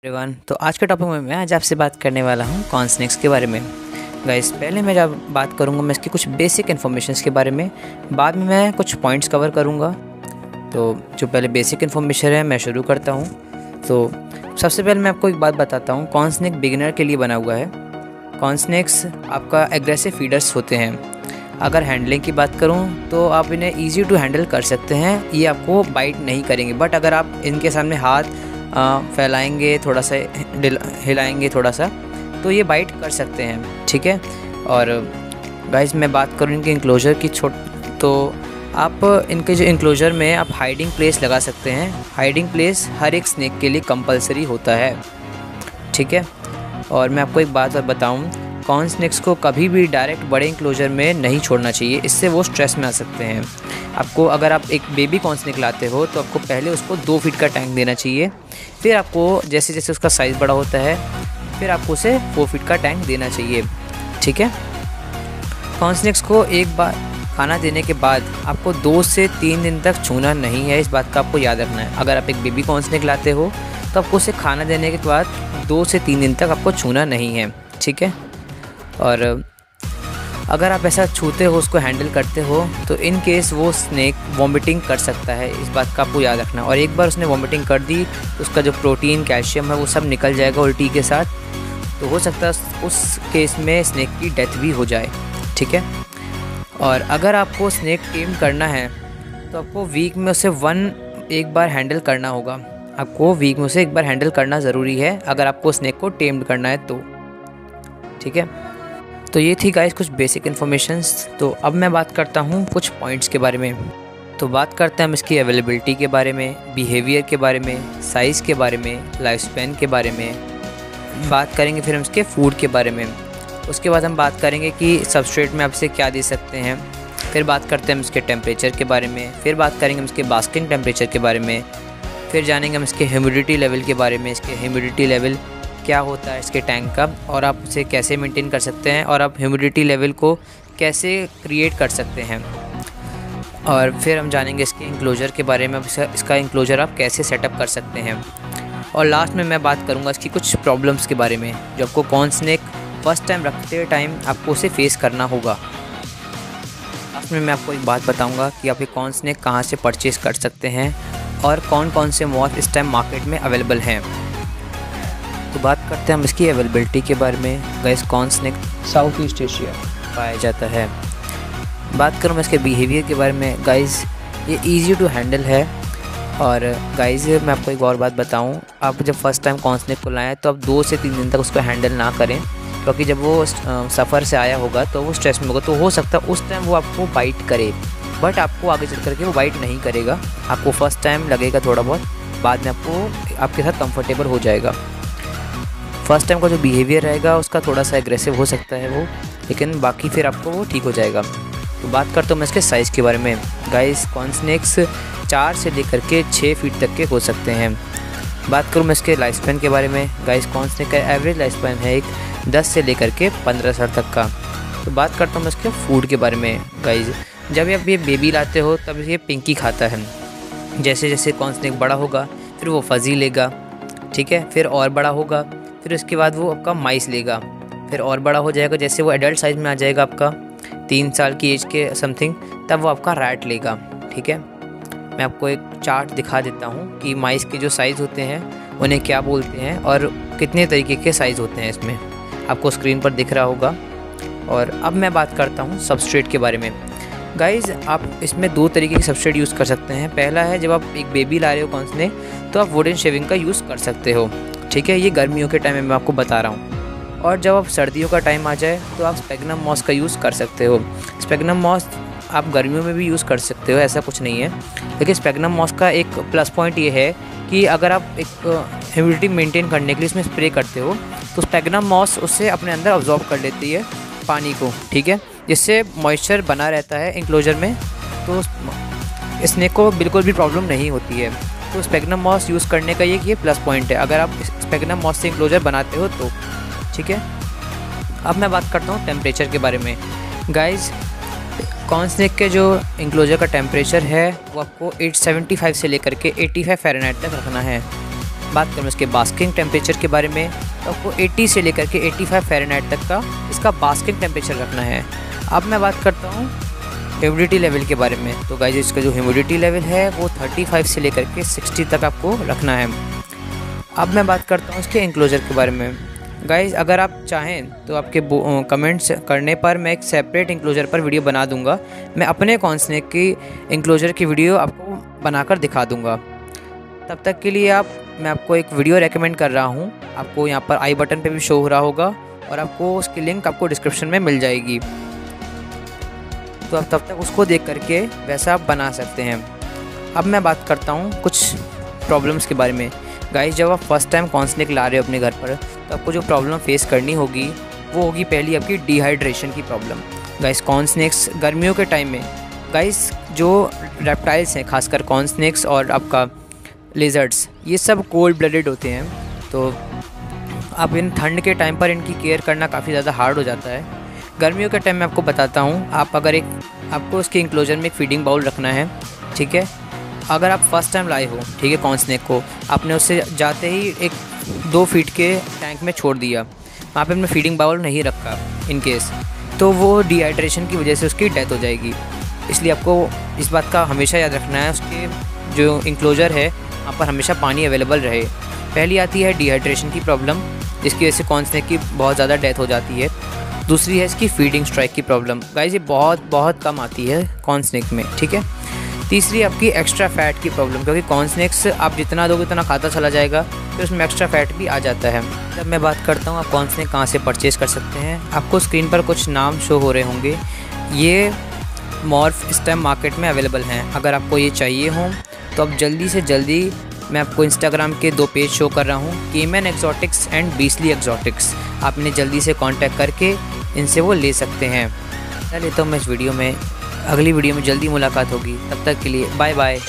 Everyone, तो आज के टॉपिक में मैं आज आपसे बात करने वाला हूँ कॉर्न स्नैक्स के बारे में। गाइस, पहले मैं जब बात करूँगा मैं इसकी कुछ बेसिक इन्फॉर्मेशंस के बारे में, बाद में मैं कुछ पॉइंट्स कवर करूँगा। तो जो पहले बेसिक इन्फॉर्मेशन है मैं शुरू करता हूँ। तो सबसे पहले मैं आपको एक बात बताता हूँ, कॉर्न स्नैक बिगिनर के लिए बना हुआ है। कॉर्न स्नैक्स आपका एग्रेसिव फीडर्स होते हैं। अगर हैंडलिंग की बात करूँ तो आप इन्हें ईजी टू हैंडल कर सकते हैं, ये आपको बाइट नहीं करेंगे। बट अगर आप इनके सामने हाथ फैलाएंगे, थोड़ा सा हिलाएंगे थोड़ा सा, तो ये बाइट कर सकते हैं, ठीक है। और गाइस, मैं बात करूँ इनके इंक्लोजर की तो आप इनके जो इंक्लोजर में आप हाइडिंग प्लेस लगा सकते हैं। हाइडिंग प्लेस हर एक स्नैक के लिए कंपलसरी होता है, ठीक है। और मैं आपको एक बात और बताऊँ, कॉर्न स्नैक्स को कभी भी डायरेक्ट बड़े इंक्लोजर में नहीं छोड़ना चाहिए, इससे वो स्ट्रेस में आ सकते हैं। आपको अगर आप एक बेबी कॉर्न स्नैक लाते हो तो आपको पहले उसको 2 फीट का टैंक देना चाहिए। फिर आपको जैसे जैसे उसका साइज़ बड़ा होता है फिर आपको उसे 4 फीट का टैंक देना चाहिए, ठीक है। कॉर्न स्नैक्स को एक बार खाना देने के बाद आपको 2 से 3 दिन तक छूना नहीं है, इस बात का आपको याद रखना है। अगर आप एक बेबी कॉर्न स्नैक लाते हो तो आपको उसे खाना देने के बाद 2 से 3 दिन तक आपको छूना नहीं है, ठीक है। और अगर आप ऐसा छूते हो, उसको हैंडल करते हो, तो इन केस वो स्नैक वॉमिटिंग कर सकता है, इस बात का आपको याद रखना। और एक बार उसने वॉमिटिंग कर दी तो उसका जो प्रोटीन, कैल्शियम है वो सब निकल जाएगा उल्टी के साथ, तो हो सकता है उस केस में स्नैक की डेथ भी हो जाए, ठीक है। और अगर आपको स्नैक टेम करना है तो आपको वीक में उसे एक बार हैंडल करना होगा। आपको वीक में उसे एक बार हैंडल करना ज़रूरी है अगर आपको स्नैक को टेम्ड करना है तो, ठीक है। तो ये थी गाइस कुछ बेसिक इन्फॉर्मेशंस। तो अब मैं बात करता हूँ कुछ पॉइंट्स के बारे में। तो बात करते हैं हम इसकी अवेलेबिलिटी के बारे में, बिहेवियर के बारे में, साइज़ के बारे में, लाइफ स्पैन के बारे में बात करेंगे। फिर हम इसके फूड के बारे में, उसके बाद हम बात करेंगे कि सबस्ट्रेट में आपसे क्या दे सकते हैं। फिर बात करते हैं हम इसके टेम्परेचर के बारे में। फिर बात करेंगे हम इसके बास्किंग टेम्परेचर के बारे में। फिर जानेंगे हम इसके ह्यूमिडिटी लेवल के बारे में, इसके ह्यूमिडिटी लेवल क्या होता है इसके टैंक का, और आप उसे कैसे मेंटेन कर सकते हैं, और आप ह्यूमिडिटी लेवल को कैसे क्रिएट कर सकते हैं। और फिर हम जानेंगे इसके इंक्लोजर के बारे में, इसका इंक्लोजर आप कैसे सेटअप कर सकते हैं। और लास्ट में मैं बात करूंगा इसकी कुछ प्रॉब्लम्स के बारे में जो आपको कॉर्न स्नैक फर्स्ट टाइम रखते टाइम आपको उसे फेस करना होगा। लास्ट में मैं आपको एक बात बताऊँगा कि आप ये कॉर्न स्नैक कहाँ से परचेज़ कर सकते हैं और कौन कौन से मॉस इस टाइम मार्केट में अवेलेबल हैं। तो बात करते हैं हम इसकी अवेलेबिलिटी के बारे में। Guys, corn snack South East Asia पाया जाता है। बात करूँ मैं इसके बिहेवियर के बारे में, गाइस ये इजी टू हैंडल है। और गाइस, मैं आपको एक और बात बताऊँ, आप जब फर्स्ट टाइम कॉर्न स्नैक को लाएँ तो आप 2 से 3 दिन तक उसको हैंडल ना करें, क्योंकि जब वो सफ़र से आया होगा तो वो स्ट्रेस में होगा, तो हो सकता है उस टाइम वो आपको बाइट करे। बट आपको आगे चल करके वो बाइट नहीं करेगा। आपको फर्स्ट टाइम लगेगा थोड़ा बहुत, बाद में आपके साथ कंफर्टेबल हो जाएगा। फर्स्ट टाइम का जो बिहेवियर रहेगा उसका थोड़ा सा एग्रेसिव हो सकता है वो, लेकिन बाकी फिर आपको वो ठीक हो जाएगा। तो बात करता हूँ मैं इसके साइज़ के बारे में। गाइस, कॉर्न स्नैक्स 4 से लेकर के 6 फीट तक के हो सकते हैं। बात करूँ मैं इसके लाइफ स्पैन के बारे में। गाइस, कॉर्न स्नैक का एवरेज लाइफ स्पैन है 10 से लेकर के 15 साल तक का। तो बात करता हूँ मैं इसके फूड के बारे में। गाइस, जब आप ये बेबी लाते हो तब ये पिंकी खाता है। जैसे जैसे कॉर्न स्नैक बड़ा होगा फिर वो फजी लेगा, ठीक है। फिर और बड़ा होगा, फिर उसके बाद वो आपका माइस लेगा, फिर और बड़ा हो जाएगा। जैसे वो एडल्ट साइज़ में आ जाएगा आपका 3 साल की एज के समथिंग, तब वो आपका रैट लेगा, ठीक है। मैं आपको एक चार्ट दिखा देता हूँ कि माइस के जो साइज़ होते हैं उन्हें क्या बोलते हैं और कितने तरीके के साइज़ होते हैं, इसमें आपको स्क्रीन पर दिख रहा होगा। और अब मैं बात करता हूँ सबस्ट्रेट के बारे में। गाइज़, आप इसमें 2 तरीके की सबस्ट्रेट यूज़ कर सकते हैं। पहला है, जब आप एक बेबी ला रहे हो कॉर्न स्नैक तो आप वुडन शेविंग का यूज़ कर सकते हो, ठीक है। ये गर्मियों के टाइम में मैं आपको बता रहा हूँ। और जब आप सर्दियों का टाइम आ जाए तो आप स्पेगनम मॉस का यूज़ कर सकते हो। स्पेगनम मॉस आप गर्मियों में भी यूज़ कर सकते हो, ऐसा कुछ नहीं है। लेकिन स्पेगनम मॉस का एक प्लस पॉइंट ये है कि अगर आप एक ह्यूमिडिटी मेंटेन करने के लिए इसमें स्प्रे करते हो तो स्पेगनम मॉस उससे अपने अंदर अब्जॉर्ब कर लेती है पानी को, ठीक है, जिससे मॉइस्चर बना रहता है इंक्लोजर में, तो स्नैक को बिल्कुल भी प्रॉब्लम नहीं होती है। तो स्पेगनम मॉस यूज़ करने का ये प्लस पॉइंट है अगर आप स्पेगनम मॉस से इंक्लोजर बनाते हो तो, ठीक है। अब मैं बात करता हूँ टेम्परेचर के बारे में। गाइस, कॉर्न स्नैक के जो इंक्लोजर का टेम्परेचर है वो आपको 875 से लेकर के 85 फ़ारेनहाइट तक रखना है। बात करूँ इसके बास्किंग टेम्परेचर के बारे में, तो आपको 80 से लेकर के 85 फ़ारेनहाइट तक का इसका बास्किंग टेम्परेचर रखना है। अब मैं बात करता हूँ ह्यूमिडिटी लेवल के बारे में। तो गाइस इसका जो ह्यूमिडिटी लेवल है वो 35 से लेकर के 60 तक आपको रखना है। अब मैं बात करता हूँ इसके इंक्लोजर के बारे में। गाइस अगर आप चाहें तो आपके कमेंट्स करने पर मैं एक सेपरेट इंक्लोजर पर वीडियो बना दूंगा। मैं अपने कॉर्नस्नेक की इंक्लोजर की वीडियो आपको बनाकर दिखा दूंगा। तब तक के लिए मैं आपको एक वीडियो रेकमेंड कर रहा हूँ, आपको यहाँ पर आई बटन पे भी शो हो रहा होगा और आपको उसकी लिंक आपको डिस्क्रिप्शन में मिल जाएगी। तो आप तब तक उसको देख करके वैसा आप बना सकते हैं। अब मैं बात करता हूँ कुछ प्रॉब्लम्स के बारे में। गाइस जब आप फर्स्ट टाइम कॉर्नस्नेक ला रहे हो अपने घर पर, तो आपको जो प्रॉब्लम फेस करनी होगी वो होगी पहली आपकी डिहाइड्रेशन की प्रॉब्लम। गाइस कॉर्नस्नेक्स गर्मियों के टाइम में, गाइस जो रेप्टाइल्स हैं खासकर कॉर्नस्नेक्स और आपका लिजर्ड्स, ये सब कोल्ड ब्लडेड होते हैं। तो अब इन ठंड के टाइम पर इनकी केयर करना काफ़ी ज़्यादा हार्ड हो जाता है। गर्मियों के टाइम में आपको बताता हूँ, आपको उसके इंक्लोजर में एक फीडिंग बाउल रखना है, ठीक है। अगर आप फर्स्ट टाइम लाए हो, ठीक है, कॉर्नस्नेक को आपने उससे जाते ही एक 2 फीट के टैंक में छोड़ दिया, वहाँ पे आपने फीडिंग बाउल नहीं रखा इन केस, तो वो डिहाइड्रेशन की वजह से उसकी डेथ हो जाएगी। इसलिए आपको इस बात का हमेशा याद रखना है, उसके जो इंक्लोजर है वहाँ पर हमेशा पानी अवेलेबल रहे। पहली आती है डिहाइड्रेशन की प्रॉब्लम, जिसकी वजह से कॉर्नस्नेक की बहुत ज़्यादा डेथ हो जाती है। दूसरी है इसकी फीडिंग स्ट्राइक की प्रॉब्लम। गाइस ये बहुत कम आती है कॉर्नस्नेक में, ठीक है। तीसरी आपकी एक्स्ट्रा फ़ैट की प्रॉब्लम, क्योंकि कॉर्नस्नेक्स आप जितना दोगे उतना खाता चला जाएगा, तो उसमें एक्स्ट्रा फ़ैट भी आ जाता है। जब मैं बात करता हूँ आप कॉर्नस्नेक कहाँ से परचेज़ कर सकते हैं, आपको स्क्रीन पर कुछ नाम शो हो रहे होंगे। ये मॉर्फ स्टेम मार्केट में अवेलेबल हैं। अगर आपको ये चाहिए हो तो आप जल्दी से जल्दी, मैं आपको इंस्टाग्राम के 2 पेज शो कर रहा हूँ, केमन एक्जॉटिक्स एंड बीसली एक्जॉटिक्स। आप इन्हें जल्दी से कांटेक्ट करके इनसे वो ले सकते हैं। चलिए तो मैं इस वीडियो में, अगली वीडियो में जल्दी मुलाकात होगी। तब तक के लिए बाय बाय।